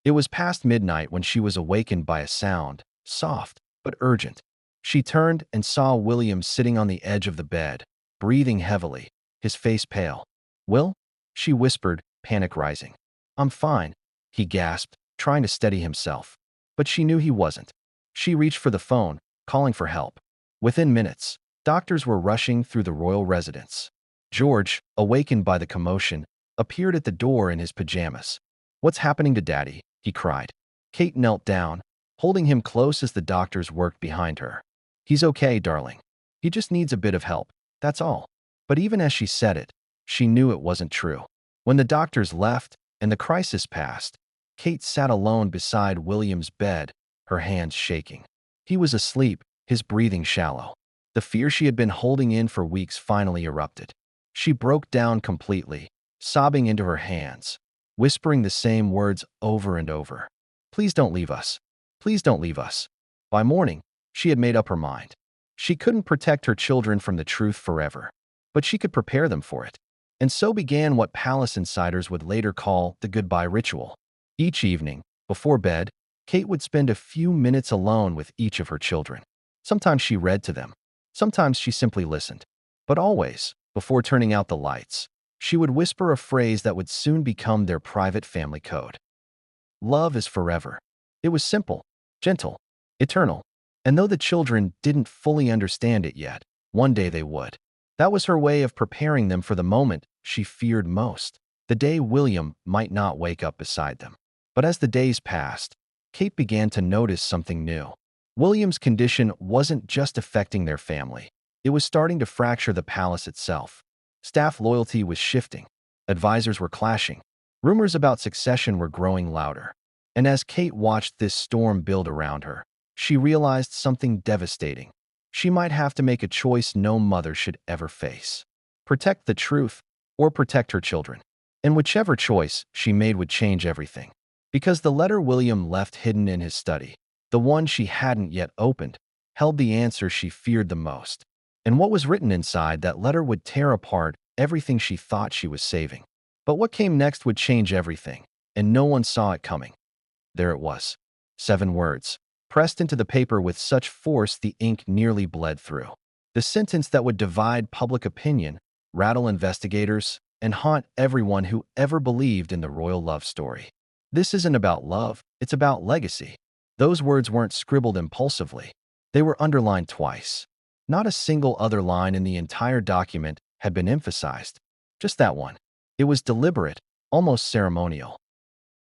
It was past midnight when she was awakened by a sound, soft but urgent. She turned and saw William sitting on the edge of the bed, breathing heavily, his face pale. "Will?" she whispered, panic rising. "I'm fine," he gasped, trying to steady himself. But she knew he wasn't. She reached for the phone, calling for help. Within minutes, doctors were rushing through the royal residence. George, awakened by the commotion, appeared at the door in his pajamas. "What's happening to Daddy?" he cried. Kate knelt down, holding him close as the doctors worked behind her. "He's okay, darling. He just needs a bit of help, that's all." But even as she said it, she knew it wasn't true. When the doctors left and the crisis passed, Kate sat alone beside William's bed, her hands shaking. He was asleep, his breathing shallow. The fear she had been holding in for weeks finally erupted. She broke down completely, sobbing into her hands, whispering the same words over and over. "Please don't leave us. Please don't leave us." By morning, she had made up her mind. She couldn't protect her children from the truth forever, but she could prepare them for it. And so began what palace insiders would later call the goodbye ritual. Each evening, before bed, Kate would spend a few minutes alone with each of her children. Sometimes she read to them. Sometimes she simply listened. But always, before turning out the lights, she would whisper a phrase that would soon become their private family code. "Love is forever." It was simple, gentle, eternal. And though the children didn't fully understand it yet, one day they would. That was her way of preparing them for the moment she feared most, the day William might not wake up beside them. But as the days passed, Kate began to notice something new. William's condition wasn't just affecting their family. It was starting to fracture the palace itself. Staff loyalty was shifting. Advisors were clashing. Rumors about succession were growing louder. And as Kate watched this storm build around her, she realized something devastating. She might have to make a choice no mother should ever face. Protect the truth or protect her children. And whichever choice she made would change everything. Because the letter William left hidden in his study, the one she hadn't yet opened, held the answer she feared the most. And what was written inside that letter would tear apart everything she thought she was saving. But what came next would change everything, and no one saw it coming. There it was. 7 words, pressed into the paper with such force the ink nearly bled through. The sentence that would divide public opinion, rattle investigators, and haunt everyone who ever believed in the royal love story. "This isn't about love, it's about legacy." Those words weren't scribbled impulsively. They were underlined twice. Not a single other line in the entire document had been emphasized. Just that one. It was deliberate, almost ceremonial.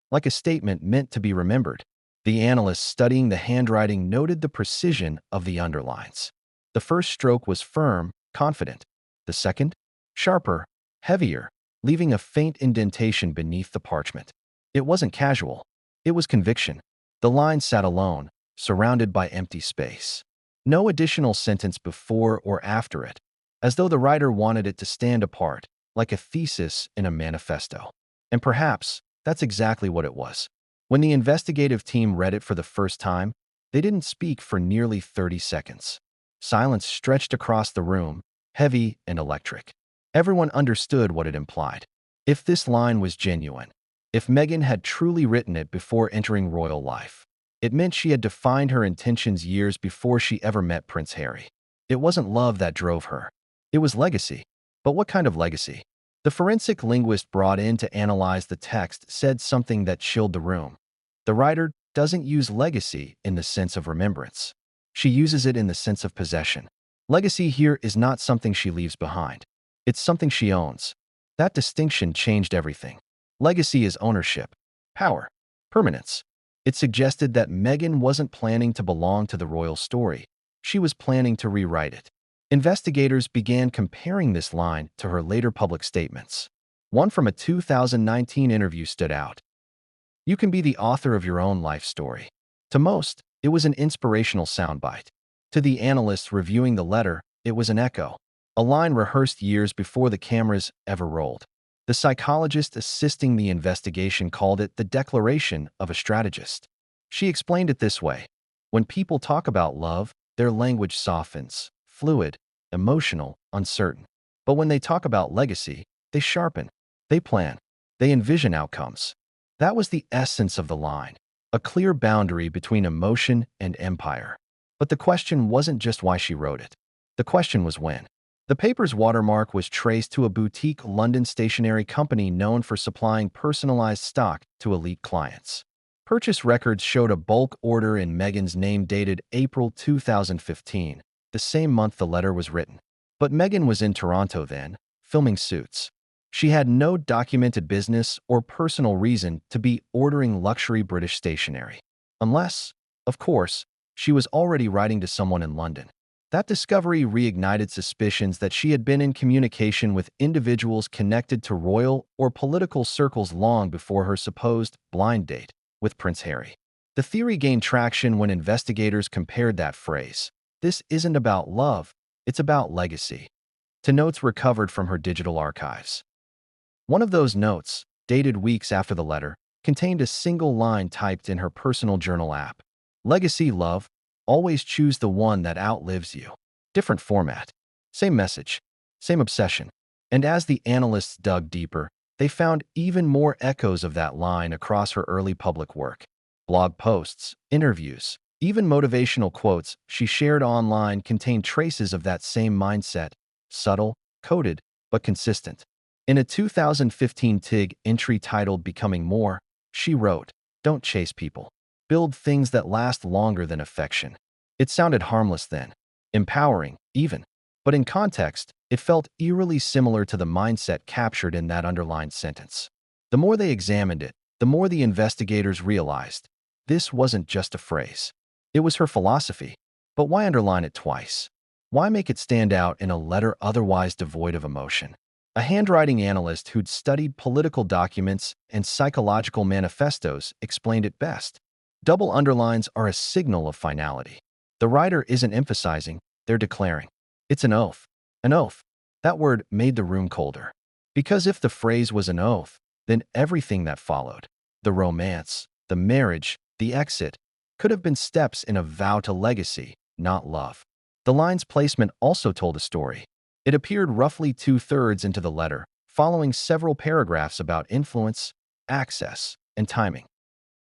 Like a statement meant to be remembered. The analyst studying the handwriting noted the precision of the underlines. The first stroke was firm, confident. The second, sharper, heavier, leaving a faint indentation beneath the parchment. It wasn't casual. It was conviction. The line sat alone, surrounded by empty space. No additional sentence before or after it, as though the writer wanted it to stand apart, like a thesis in a manifesto. And perhaps that's exactly what it was. When the investigative team read it for the first time, they didn't speak for nearly 30 seconds. Silence stretched across the room, heavy and electric. Everyone understood what it implied. If this line was genuine, if Meghan had truly written it before entering royal life, it meant she had defined her intentions years before she ever met Prince Harry. It wasn't love that drove her. It was legacy. But what kind of legacy? The forensic linguist brought in to analyze the text said something that chilled the room. The writer doesn't use legacy in the sense of remembrance. She uses it in the sense of possession. Legacy here is not something she leaves behind. It's something she owns. That distinction changed everything. Legacy is ownership, power, permanence. It suggested that Meghan wasn't planning to belong to the royal story. She was planning to rewrite it. Investigators began comparing this line to her later public statements. One from a 2019 interview stood out. "You can be the author of your own life story." To most, it was an inspirational soundbite. To the analysts reviewing the letter, it was an echo, a line rehearsed years before the cameras ever rolled. The psychologist assisting the investigation called it the declaration of a strategist. She explained it this way: when people talk about love, their language softens, fluid, emotional, uncertain. But when they talk about legacy, they sharpen, they plan, they envision outcomes. That was the essence of the line, a clear boundary between emotion and empire. But the question wasn't just why she wrote it. The question was when. The paper's watermark was traced to a boutique London stationery company known for supplying personalized stock to elite clients. Purchase records showed a bulk order in Meghan's name dated April 2015, the same month the letter was written. But Meghan was in Toronto then, filming Suits. She had no documented business or personal reason to be ordering luxury British stationery. Unless, of course, she was already writing to someone in London. That discovery reignited suspicions that she had been in communication with individuals connected to royal or political circles long before her supposed blind date with Prince Harry. The theory gained traction when investigators compared that phrase, "This isn't about love, it's about legacy," to notes recovered from her digital archives. One of those notes, dated weeks after the letter, contained a single line typed in her personal journal app. "Legacy, love. Always choose the one that outlives you." Different format. Same message. Same obsession. And as the analysts dug deeper, they found even more echoes of that line across her early public work. Blog posts, interviews, even motivational quotes she shared online contained traces of that same mindset, subtle, coded, but consistent. In a 2015 TIG entry titled "Becoming More," she wrote, "Don't chase people. Build things that last longer than affection." It sounded harmless then, empowering, even. But in context, it felt eerily similar to the mindset captured in that underlined sentence. The more they examined it, the more the investigators realized this wasn't just a phrase. It was her philosophy. But why underline it twice? Why make it stand out in a letter otherwise devoid of emotion? A handwriting analyst who'd studied political documents and psychological manifestos explained it best. Double underlines are a signal of finality. The writer isn't emphasizing, they're declaring. It's an oath. An oath. That word made the room colder. Because if the phrase was an oath, then everything that followed, the romance, the marriage, the exit, could have been steps in a vow to legacy, not love. The line's placement also told a story. It appeared roughly 2/3 into the letter, following several paragraphs about influence, access, and timing.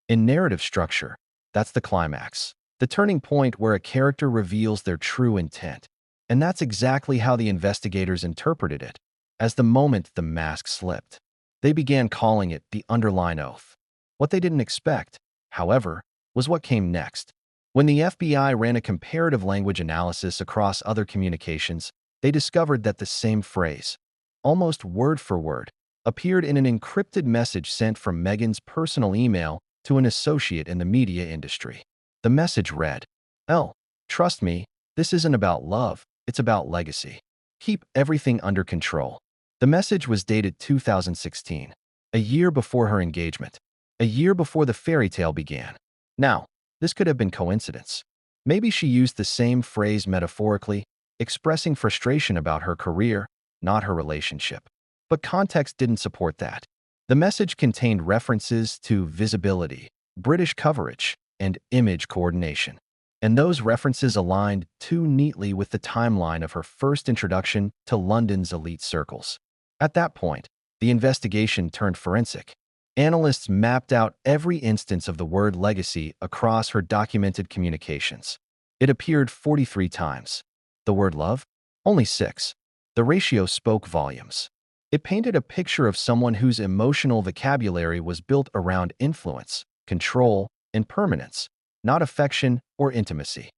In narrative structure, that's the climax, the turning point where a character reveals their true intent. And that's exactly how the investigators interpreted it. As the moment the mask slipped, they began calling it the underline oath. What they didn't expect, however, was what came next. When the FBI ran a comparative language analysis across other communications, they discovered that the same phrase, almost word for word, appeared in an encrypted message sent from Meghan's personal email to an associate in the media industry. The message read, "L, trust me, this isn't about love, it's about legacy. Keep everything under control." The message was dated 2016, a year before her engagement, a year before the fairy tale began. Now, this could have been coincidence. Maybe she used the same phrase metaphorically, expressing frustration about her career, not her relationship. But context didn't support that. The message contained references to visibility, British coverage, and image coordination. And those references aligned too neatly with the timeline of her first introduction to London's elite circles. At that point, the investigation turned forensic. Analysts mapped out every instance of the word legacy across her documented communications. It appeared 43 times. The word love? Only 6. The ratio spoke volumes. It painted a picture of someone whose emotional vocabulary was built around influence, control, and permanence, not affection or intimacy.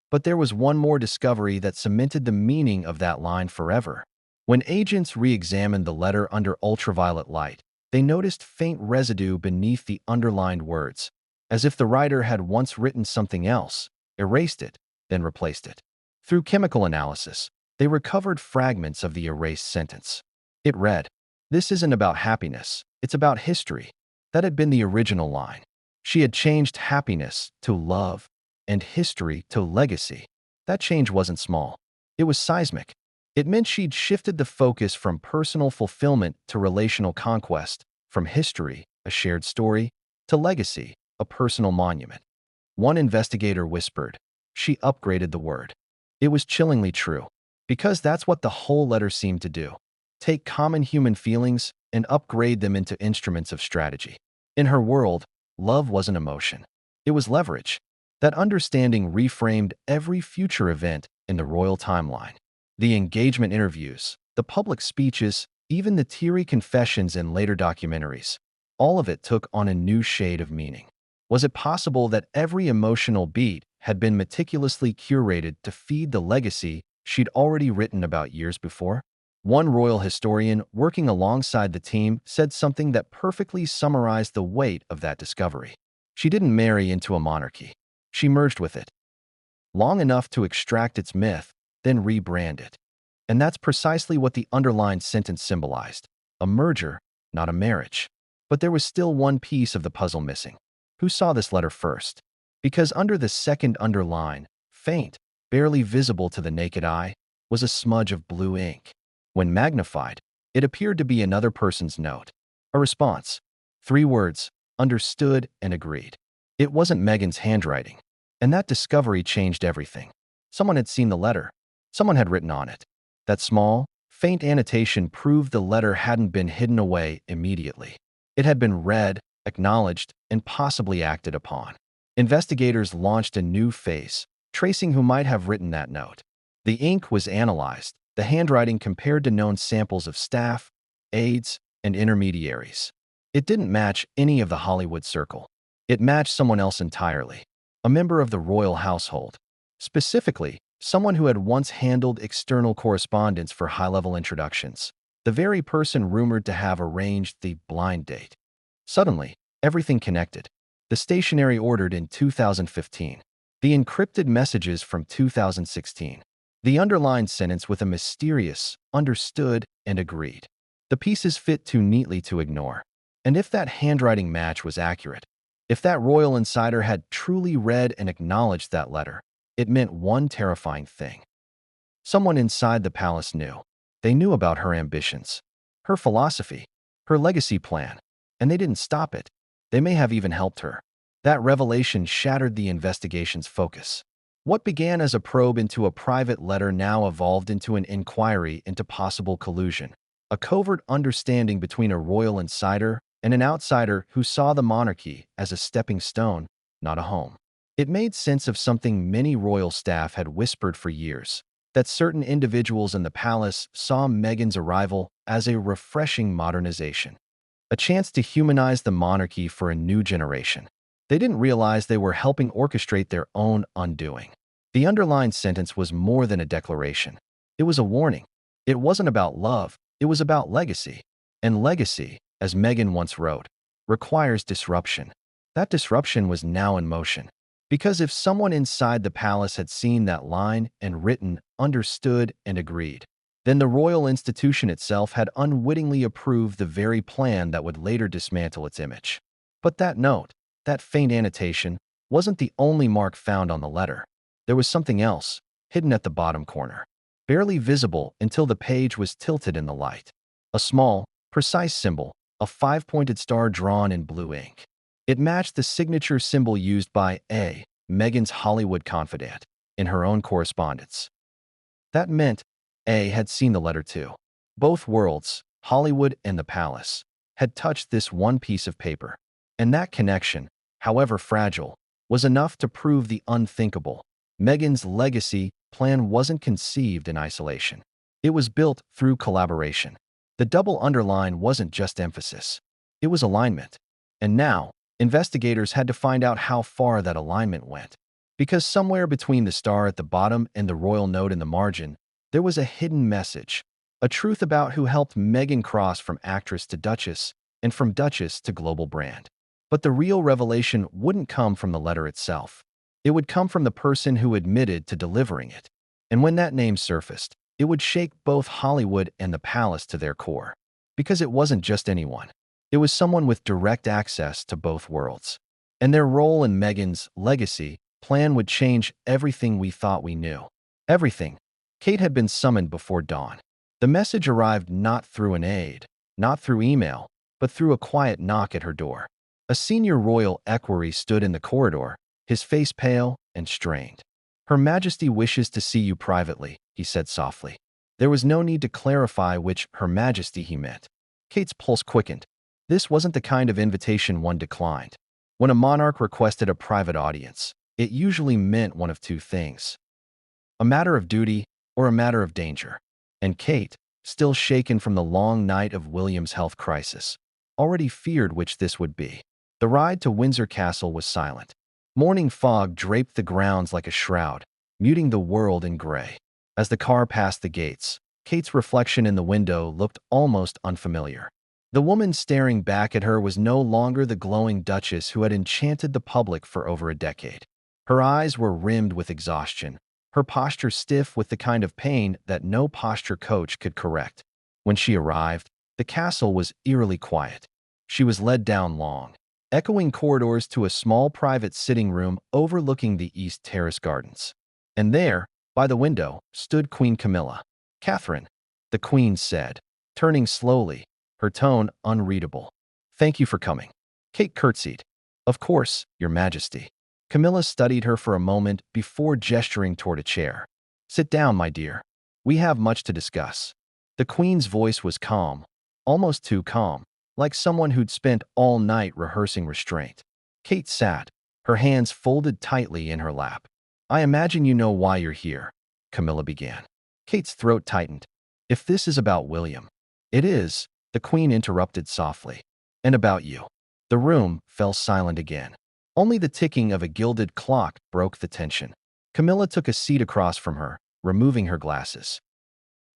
But there was one more discovery that cemented the meaning of that line forever. When agents re-examined the letter under ultraviolet light, they noticed faint residue beneath the underlined words. as if the writer had once written something else, erased it, then replaced it. Through chemical analysis, they recovered fragments of the erased sentence. It read, "This isn't about happiness, it's about history." That had been the original line. She had changed happiness to love and history to legacy. That change wasn't small. It was seismic. It meant she'd shifted the focus from personal fulfillment to relational conquest, from history, a shared story, to legacy, a personal monument. One investigator whispered, "She upgraded the word." It was chillingly true, because that's what the whole letter seemed to do. Take common human feelings and upgrade them into instruments of strategy. In her world, love wasn't emotion. It was leverage. That understanding reframed every future event in the royal timeline. The engagement interviews, the public speeches, even the teary confessions in later documentaries, all of it took on a new shade of meaning. Was it possible that every emotional beat had been meticulously curated to feed the legacy she'd already written about years before? One royal historian working alongside the team said something that perfectly summarized the weight of that discovery. She didn't marry into a monarchy. She merged with it, long enough to extract its myth, then rebrand it. And that's precisely what the underlined sentence symbolized: a merger, not a marriage. But there was still one piece of the puzzle missing. Who saw this letter first? Because under the second underline, faint, barely visible to the naked eye, was a smudge of blue ink. When magnified, it appeared to be another person's note. A response. 3 words: understood and agreed. It wasn't Meghan's handwriting. And that discovery changed everything. Someone had seen the letter. Someone had written on it. That small, faint annotation proved the letter hadn't been hidden away immediately. It had been read, acknowledged, and possibly acted upon. Investigators launched a new phase, tracing who might have written that note. The ink was analyzed, the handwriting compared to known samples of staff, aides, and intermediaries. It didn't match any of the Hollywood circle. It matched someone else entirely, a member of the royal household. Specifically, someone who had once handled external correspondence for high-level introductions, the very person rumored to have arranged the blind date. Suddenly, everything connected. The stationery ordered in 2015, the encrypted messages from 2016, the underlined sentence with a mysterious, understood, and agreed. The pieces fit too neatly to ignore. And if that handwriting match was accurate, if that royal insider had truly read and acknowledged that letter, it meant one terrifying thing. Someone inside the palace knew. They knew about her ambitions, her philosophy, her legacy plan, and they didn't stop it. They may have even helped her. That revelation shattered the investigation's focus. What began as a probe into a private letter now evolved into an inquiry into possible collusion, a covert understanding between a royal insider and an outsider who saw the monarchy as a stepping stone, not a home. It made sense of something many royal staff had whispered for years, that certain individuals in the palace saw Meghan's arrival as a refreshing modernization, a chance to humanize the monarchy for a new generation. They didn't realize they were helping orchestrate their own undoing. The underlined sentence was more than a declaration. It was a warning. It wasn't about love, it was about legacy. And legacy, as Meghan once wrote, requires disruption. That disruption was now in motion. Because if someone inside the palace had seen that line and written, understood, and agreed, then the royal institution itself had unwittingly approved the very plan that would later dismantle its image. But that note, that faint annotation, wasn't the only mark found on the letter. There was something else, hidden at the bottom corner, barely visible until the page was tilted in the light. A small, precise symbol, a 5-pointed star drawn in blue ink. It matched the signature symbol used by A, Meghan's Hollywood confidant, in her own correspondence. That meant A had seen the letter too. Both worlds, Hollywood and the palace, had touched this one piece of paper. And that connection, however fragile, was enough to prove the unthinkable. Meghan's legacy plan wasn't conceived in isolation. It was built through collaboration. The double underline wasn't just emphasis. It was alignment. And now, investigators had to find out how far that alignment went. Because somewhere between the star at the bottom and the royal note in the margin, there was a hidden message, a truth about who helped Meghan cross from actress to duchess and from duchess to global brand. But the real revelation wouldn't come from the letter itself. It would come from the person who admitted to delivering it. And when that name surfaced, it would shake both Hollywood and the palace to their core. Because it wasn't just anyone. It was someone with direct access to both worlds. And their role in Meghan's legacy plan would change everything we thought we knew. Everything. Kate had been summoned before dawn. The message arrived not through an aide, not through email, but through a quiet knock at her door. A senior royal equerry stood in the corridor, his face pale and strained. "Her Majesty wishes to see you privately," he said softly. There was no need to clarify which Her Majesty he meant. Kate's pulse quickened. This wasn't the kind of invitation one declined. When a monarch requested a private audience, it usually meant one of two things: a matter of duty or a matter of danger. And Kate, still shaken from the long night of William's health crisis, already feared which this would be. The ride to Windsor Castle was silent. Morning fog draped the grounds like a shroud, muting the world in gray. As the car passed the gates, Kate's reflection in the window looked almost unfamiliar. The woman staring back at her was no longer the glowing duchess who had enchanted the public for over a decade. Her eyes were rimmed with exhaustion, her posture stiff with the kind of pain that no posture coach could correct. When she arrived, the castle was eerily quiet. She was led down long, echoing corridors to a small private sitting room overlooking the East Terrace gardens. And there, by the window, stood Queen Camilla. "Catherine," the Queen said, turning slowly, her tone unreadable. "Thank you for coming." Kate curtsied. "Of course, Your Majesty." Camilla studied her for a moment before gesturing toward a chair. "Sit down, my dear. We have much to discuss." The Queen's voice was calm, almost too calm, like someone who'd spent all night rehearsing restraint. Kate sat, her hands folded tightly in her lap. "I imagine you know why you're here," Camilla began. Kate's throat tightened. "If this is about William—" "It is," the Queen interrupted softly. "And about you." The room fell silent again. Only the ticking of a gilded clock broke the tension. Camilla took a seat across from her, removing her glasses.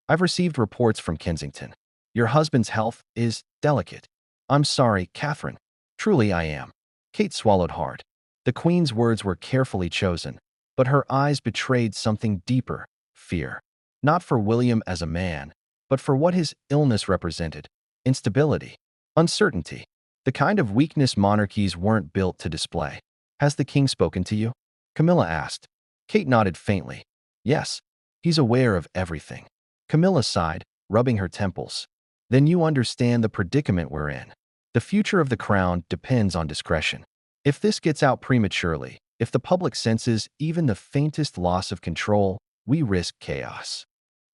"I've received reports from Kensington. Your husband's health is delicate." "I'm sorry, Catherine. Truly I am." Kate swallowed hard. The Queen's words were carefully chosen, but her eyes betrayed something deeper: fear. Not for William as a man, but for what his illness represented: instability, uncertainty, the kind of weakness monarchies weren't built to display. "Has the king spoken to you?" Camilla asked. Kate nodded faintly. "Yes, he's aware of everything." Camilla sighed, rubbing her temples. "Then you understand the predicament we're in. The future of the crown depends on discretion. If this gets out prematurely, if the public senses even the faintest loss of control, we risk chaos."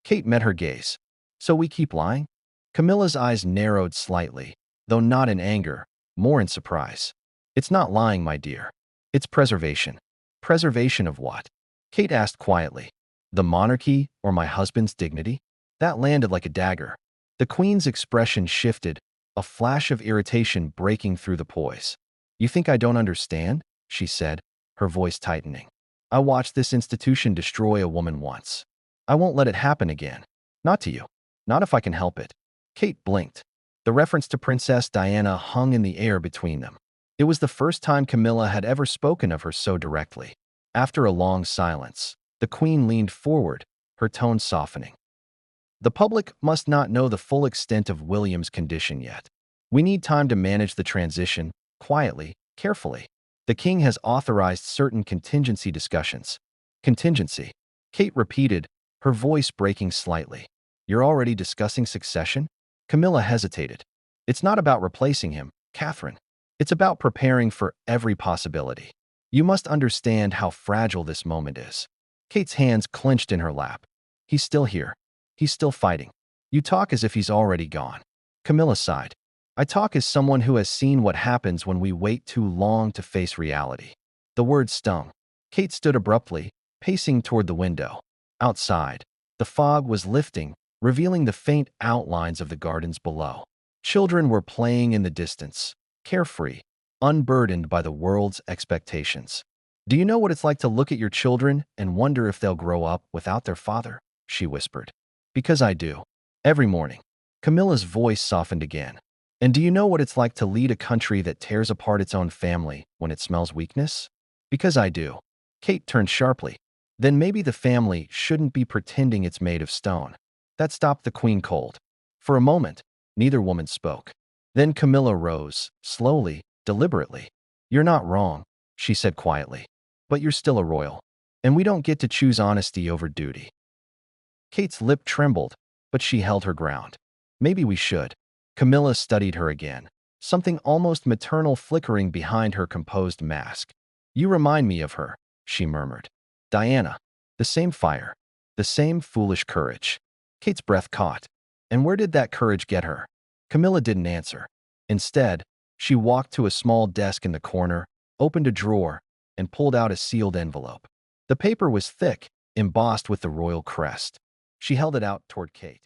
Kate met her gaze. "So we keep lying?" Camilla's eyes narrowed slightly, though not in anger, more in surprise. "It's not lying, my dear. It's preservation." "Preservation of what?" Kate asked quietly. "The monarchy or my husband's dignity?" That landed like a dagger. The Queen's expression shifted, a flash of irritation breaking through the poise. "You think I don't understand?" she said, her voice tightening. "I watched this institution destroy a woman once. I won't let it happen again. Not to you. Not if I can help it." Kate blinked. The reference to Princess Diana hung in the air between them. It was the first time Camilla had ever spoken of her so directly. After a long silence, the Queen leaned forward, her tone softening. "The public must not know the full extent of William's condition yet. We need time to manage the transition, quietly, carefully. The king has authorized certain contingency discussions." "Contingency?" Kate repeated, her voice breaking slightly. "You're already discussing succession?" Camilla hesitated. "It's not about replacing him, Catherine. It's about preparing for every possibility. You must understand how fragile this moment is." Kate's hands clenched in her lap. "He's still here. He's still fighting." "You talk as if he's already gone." Camilla sighed. "I talk as someone who has seen what happens when we wait too long to face reality." The words stung. Kate stood abruptly, pacing toward the window. Outside, the fog was lifting, revealing the faint outlines of the gardens below. Children were playing in the distance, carefree, unburdened by the world's expectations. "Do you know what it's like to look at your children and wonder if they'll grow up without their father?" she whispered. "Because I do. Every morning." Camilla's voice softened again. And do you know what it's like to lead a country that tears apart its own family when it smells weakness? Because I do. Kate turned sharply. Then maybe the family shouldn't be pretending it's made of stone. That stopped the queen cold. For a moment, neither woman spoke. Then Camilla rose, slowly, deliberately. You're not wrong, she said quietly. But you're still a royal. And we don't get to choose honesty over duty. Kate's lip trembled, but she held her ground. Maybe we should. Camilla studied her again, something almost maternal flickering behind her composed mask. You remind me of her, she murmured. Diana. The same fire. The same foolish courage. Kate's breath caught. And where did that courage get her? Camilla didn't answer. Instead, she walked to a small desk in the corner, opened a drawer, and pulled out a sealed envelope. The paper was thick, embossed with the royal crest. She held it out toward Kate.